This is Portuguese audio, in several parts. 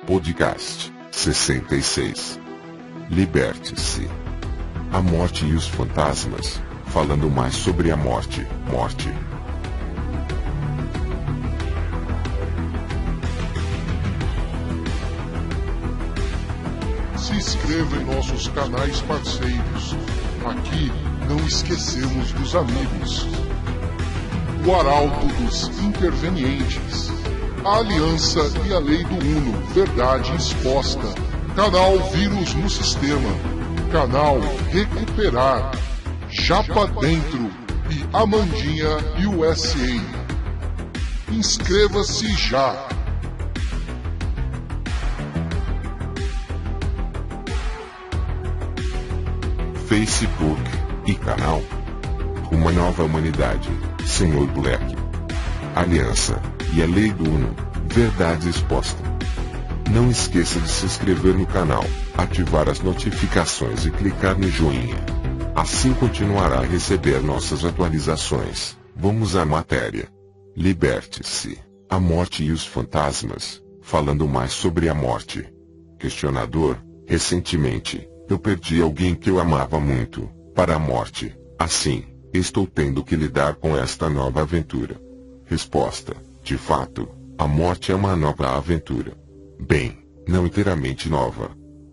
Podcast 66. Liberte-se. A morte e os fantasmas, falando mais sobre a morte. Se inscreva em nossos canais parceiros. Aqui não esquecemos dos amigos. O Arauto dos Intervenientes. A Aliança e a Lei do Uno, Verdade Exposta. Canal Vírus no Sistema. Canal Recuperar. Japa Dentro e Amandinha USA. Inscreva-se já! Facebook e canal Uma Nova Humanidade, Senhor Black. Aliança e a Lei do Uno, Verdade Exposta. Não esqueça de se inscrever no canal, ativar as notificações e clicar no joinha. Assim continuará a receber nossas atualizações. Vamos à matéria. Liberte-se. A morte e os fantasmas, falando mais sobre a morte. Questionador: recentemente, eu perdi alguém que eu amava muito, para a morte. Assim, estou tendo que lidar com esta nova aventura. Resposta: de fato, a morte é uma nova aventura. Bem, não inteiramente nova.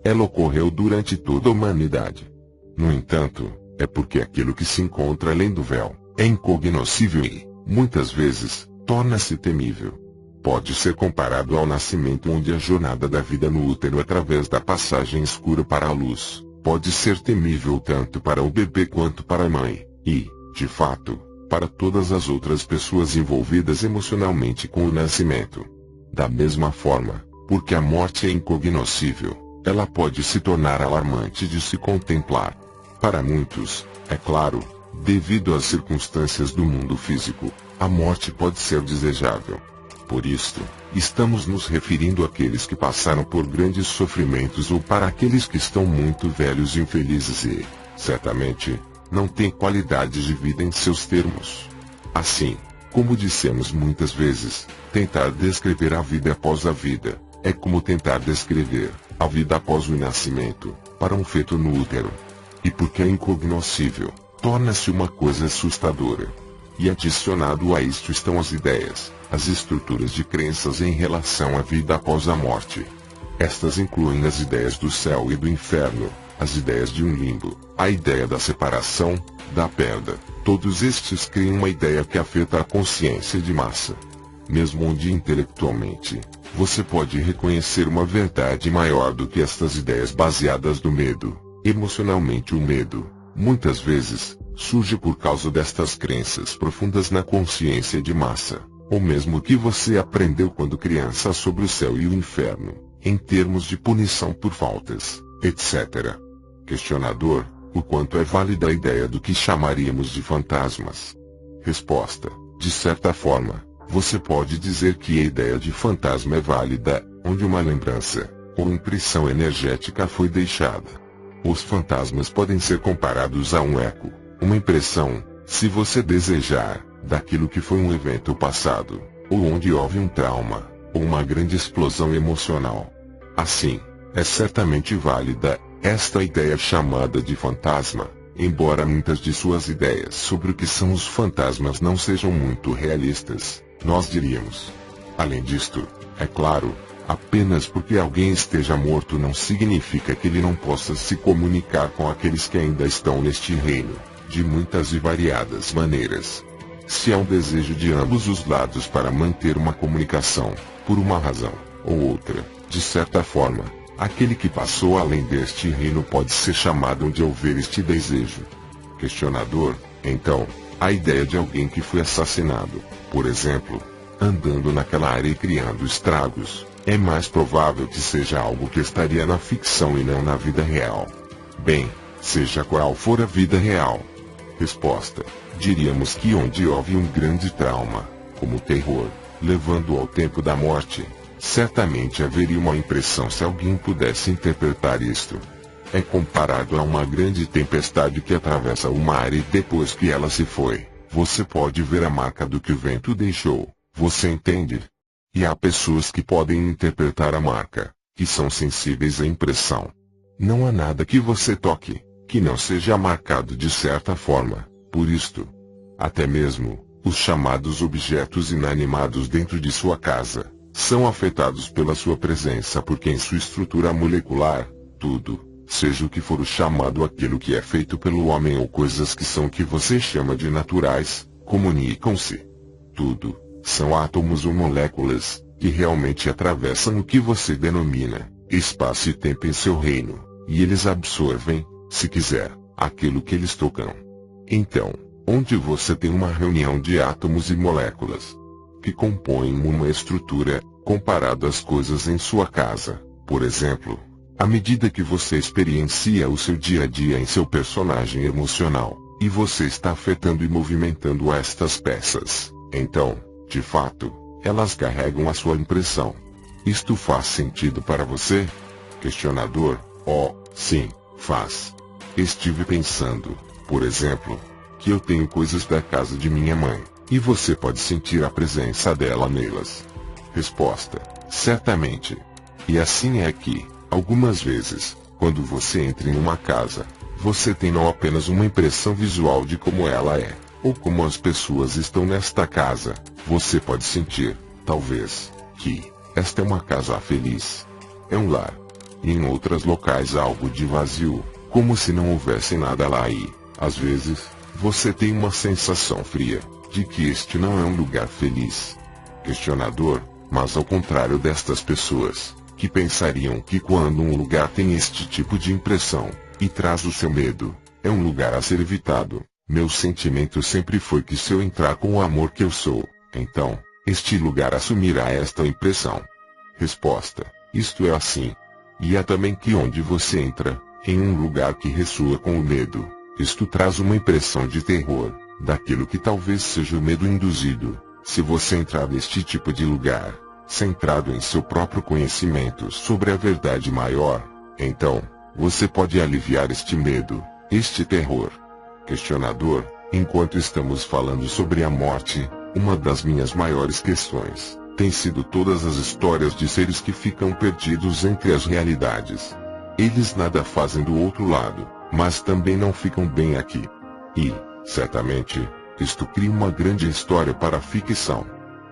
Ela ocorreu durante toda a humanidade. No entanto, é porque aquilo que se encontra além do véu é incognoscível e, muitas vezes, torna-se temível. Pode ser comparado ao nascimento, onde a jornada da vida no útero através da passagem escura para a luz pode ser temível tanto para o bebê quanto para a mãe, e, de fato, para todas as outras pessoas envolvidas emocionalmente com o nascimento. Da mesma forma, porque a morte é incognoscível, ela pode se tornar alarmante de se contemplar. Para muitos, é claro, devido às circunstâncias do mundo físico, a morte pode ser desejável. Por isto, estamos nos referindo àqueles que passaram por grandes sofrimentos ou para aqueles que estão muito velhos e infelizes e, certamente, não têm qualidade de vida em seus termos. Assim, como dissemos muitas vezes, tentar descrever a vida após a vida é como tentar descrever a vida após o nascimento para um feto no útero. E porque é incognoscível, torna-se uma coisa assustadora. E adicionado a isto estão as ideias, as estruturas de crenças em relação à vida após a morte. Estas incluem as ideias do céu e do inferno, as ideias de um limbo, a ideia da separação, da perda. Todos estes criam uma ideia que afeta a consciência de massa. Mesmo onde intelectualmente, você pode reconhecer uma verdade maior do que estas ideias baseadas no medo. Emocionalmente, o medo, muitas vezes, surge por causa destas crenças profundas na consciência de massa, ou mesmo que você aprendeu quando criança sobre o céu e o inferno, em termos de punição por faltas, etc. Questionador: o quanto é válida a ideia do que chamaríamos de fantasmas? Resposta: de certa forma, você pode dizer que a ideia de fantasma é válida, onde uma lembrança, ou impressão energética foi deixada. Os fantasmas podem ser comparados a um eco, uma impressão, se você desejar, daquilo que foi um evento passado, ou onde houve um trauma, ou uma grande explosão emocional. Assim, é certamente válida esta ideia chamada de fantasma, embora muitas de suas ideias sobre o que são os fantasmas não sejam muito realistas, nós diríamos. Além disto, é claro, apenas porque alguém esteja morto não significa que ele não possa se comunicar com aqueles que ainda estão neste reino, de muitas e variadas maneiras. Se há um desejo de ambos os lados para manter uma comunicação, por uma razão ou outra, de certa forma, aquele que passou além deste reino pode ser chamado de houver este desejo. Questionador: então, a ideia de alguém que foi assassinado, por exemplo, andando naquela área e criando estragos, é mais provável que seja algo que estaria na ficção e não na vida real. Bem, seja qual for a vida real. Resposta: diríamos que onde houve um grande trauma, como o terror, levando ao tempo da morte, certamente haveria uma impressão se alguém pudesse interpretar isto. É comparado a uma grande tempestade que atravessa uma área e depois que ela se foi, você pode ver a marca do que o vento deixou. Você entende? E há pessoas que podem interpretar a marca, que são sensíveis à impressão. Não há nada que você toque, que não seja marcado de certa forma, por isto. Até mesmo, os chamados objetos inanimados dentro de sua casa, são afetados pela sua presença porque em sua estrutura molecular, tudo, seja o que for o chamado aquilo que é feito pelo homem ou coisas que são o que você chama de naturais, comunicam-se. Tudo, são átomos ou moléculas, que realmente atravessam o que você denomina espaço e tempo em seu reino, e eles absorvem, se quiser, aquilo que eles tocam. Então, onde você tem uma reunião de átomos e moléculas que compõem uma estrutura, comparado às coisas em sua casa, por exemplo, à medida que você experiencia o seu dia a dia em seu personagem emocional, e você está afetando e movimentando estas peças, então, de fato, elas carregam a sua impressão. Isto faz sentido para você? Questionador: oh, sim, faz. Estive pensando, por exemplo, que eu tenho coisas da casa de minha mãe, e você pode sentir a presença dela nelas. Resposta: certamente. E assim é que, algumas vezes, quando você entra em uma casa, você tem não apenas uma impressão visual de como ela é, ou como as pessoas estão nesta casa, você pode sentir, talvez, que esta é uma casa feliz. É um lar. E em outros locais algo de vazio, como se não houvesse nada lá e, às vezes, você tem uma sensação fria, de que este não é um lugar feliz. Questionador: mas ao contrário destas pessoas, que pensariam que quando um lugar tem este tipo de impressão, e traz o seu medo, é um lugar a ser evitado, meu sentimento sempre foi que se eu entrar com o amor que eu sou, então, este lugar assumirá esta impressão. Resposta: isto é assim. E há também que onde você entra, em um lugar que ressoa com o medo, isto traz uma impressão de terror, daquilo que talvez seja o medo induzido. Se você entrar neste tipo de lugar, centrado em seu próprio conhecimento sobre a verdade maior, então, você pode aliviar este medo, este terror. Questionador: enquanto estamos falando sobre a morte, uma das minhas maiores questões tem sido todas as histórias de seres que ficam perdidos entre as realidades. Eles nada fazem do outro lado, mas também não ficam bem aqui. E, certamente, isto cria uma grande história para a ficção.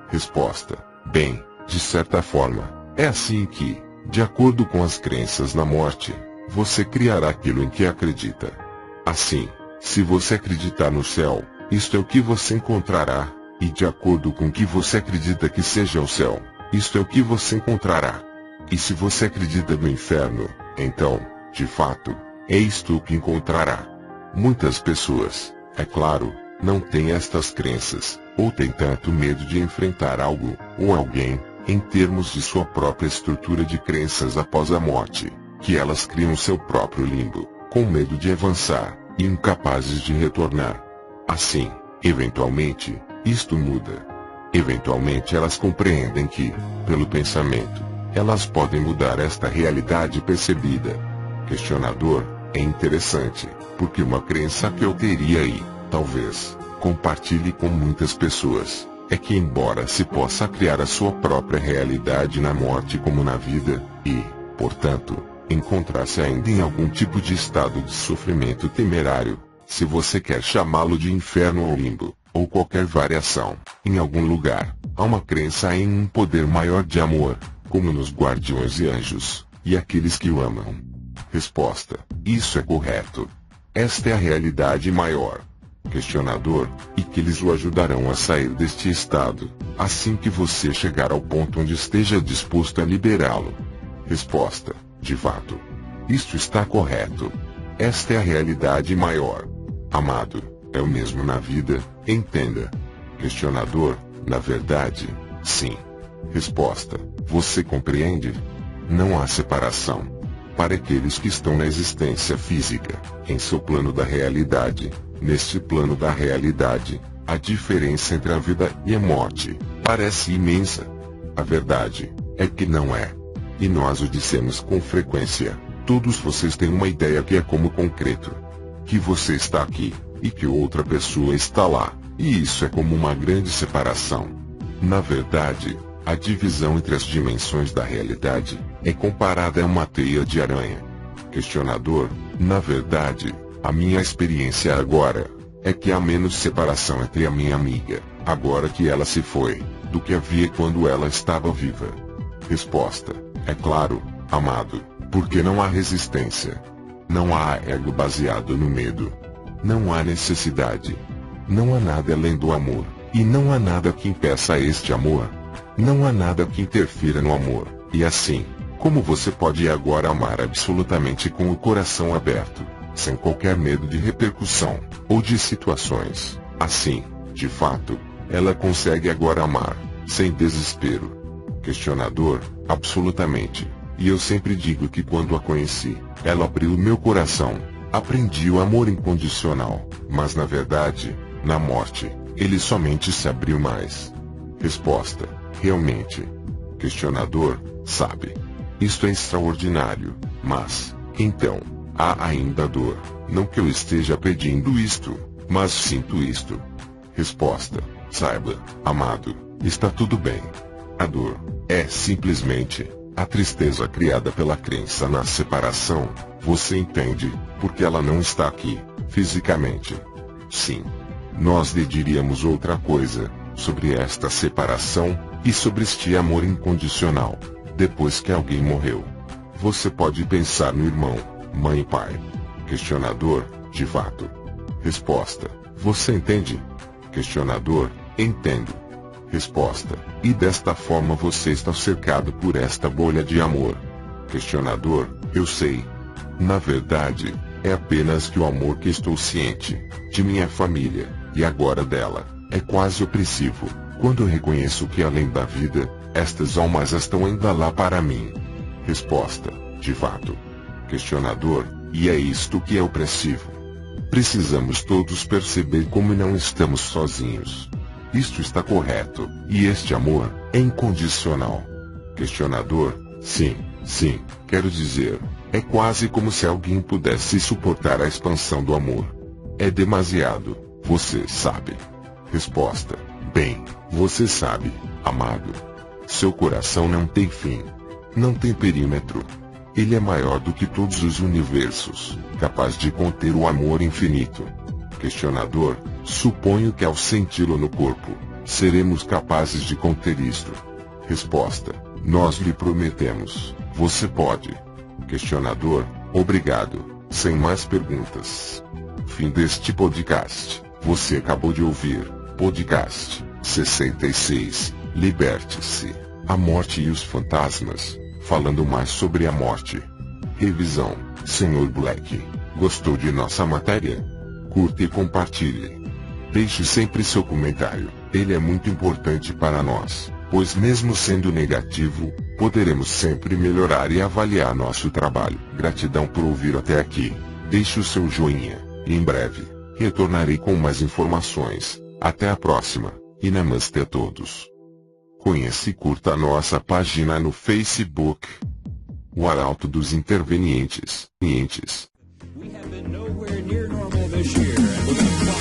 Resposta: bem, de certa forma, é assim que, de acordo com as crenças na morte, você criará aquilo em que acredita. Assim, se você acreditar no céu, isto é o que você encontrará, e de acordo com o que você acredita que seja o céu, isto é o que você encontrará. E se você acredita no inferno, então, de fato, é isto o que encontrará. Muitas pessoas, é claro, não têm estas crenças, ou têm tanto medo de enfrentar algo, ou alguém, em termos de sua própria estrutura de crenças após a morte, que elas criam seu próprio limbo, com medo de avançar, e incapazes de retornar. Assim, eventualmente, isto muda. Eventualmente elas compreendem que, pelo pensamento, elas podem mudar esta realidade percebida. Questionador: é interessante, porque uma crença que eu teria e, talvez, compartilhe com muitas pessoas, é que embora se possa criar a sua própria realidade na morte como na vida, e, portanto, encontrar-se ainda em algum tipo de estado de sofrimento temerário, se você quer chamá-lo de inferno ou limbo, ou qualquer variação, em algum lugar, há uma crença em um poder maior de amor, como nos guardiões e anjos, e aqueles que o amam. Resposta: isso é correto. Esta é a realidade maior. Questionador: e que eles o ajudarão a sair deste estado, assim que você chegar ao ponto onde esteja disposto a liberá-lo. Resposta: de fato. Isto está correto. Esta é a realidade maior. Amado, é o mesmo na vida, entenda. Questionador: na verdade, sim. Resposta: você compreende? Não há separação. Para aqueles que estão na existência física, em seu plano da realidade, neste plano da realidade, a diferença entre a vida e a morte parece imensa. A verdade é que não é. E nós o dissemos com frequência. Todos vocês têm uma ideia que é como concreto. Que você está aqui, e que outra pessoa está lá, e isso é como uma grande separação. Na verdade, A divisão entre as dimensões da realidade é comparada a uma teia de aranha. Questionador: na verdade, a minha experiência agora é que há menos separação entre a minha amiga, agora que ela se foi, do que havia quando ela estava viva. Resposta: é claro, amado, porque não há resistência. Não há ego baseado no medo. Não há necessidade. Não há nada além do amor, e não há nada que impeça este amor. Não há nada que interfira no amor, e assim, como você pode agora amar absolutamente com o coração aberto, sem qualquer medo de repercussão, ou de situações, assim, de fato, ela consegue agora amar, sem desespero. Questionador: absolutamente. E eu sempre digo que quando a conheci, ela abriu meu coração, aprendi o amor incondicional, mas na verdade, na morte, ele somente se abriu mais. Resposta: realmente. Questionador: sabe, isto é extraordinário, mas, então, há ainda dor. Não que eu esteja pedindo isto, mas sinto isto. Resposta: saiba, amado, está tudo bem. A dor é simplesmente a tristeza criada pela crença na separação, você entende, porque ela não está aqui, fisicamente. Sim. Nós lhe diríamos outra coisa, sobre esta separação, e sobre este amor incondicional, depois que alguém morreu. Você pode pensar no irmão, mãe e pai. Questionador: de fato. Resposta: você entende? Questionador: entendo. Resposta: e desta forma você está cercado por esta bolha de amor. Questionador: eu sei. Na verdade, é apenas que o amor que estou ciente, de minha família, e agora dela, é quase opressivo, quando eu reconheço que além da vida, estas almas estão ainda lá para mim. Resposta: de fato. Questionador: e é isto que é opressivo. Precisamos todos perceber como não estamos sozinhos. Isto está correto, e este amor é incondicional. Questionador: sim, quero dizer, é quase como se alguém pudesse suportar a expansão do amor. É demasiado, você sabe. Resposta: bem, você sabe, amado. Seu coração não tem fim. Não tem perímetro. Ele é maior do que todos os universos, capaz de conter o amor infinito. Questionador: suponho que ao senti-lo no corpo, seremos capazes de conter isto. Resposta: nós lhe prometemos, você pode. Questionador: obrigado, sem mais perguntas. Fim deste podcast. Você acabou de ouvir, podcast 66, Liberte-se, a morte e os fantasmas, falando mais sobre a morte. Revisão: Sr. Black, gostou de nossa matéria? Curta e compartilhe. Deixe sempre seu comentário, ele é muito importante para nós, pois mesmo sendo negativo, poderemos sempre melhorar e avaliar nosso trabalho. Gratidão por ouvir até aqui. Deixe o seu joinha, e em breve, retornarei com mais informações. Até a próxima, e namastê a todos. Conheça e curta a nossa página no Facebook. O Arauto dos Intervenientes. We have been nowhere near normal this year, and we're gonna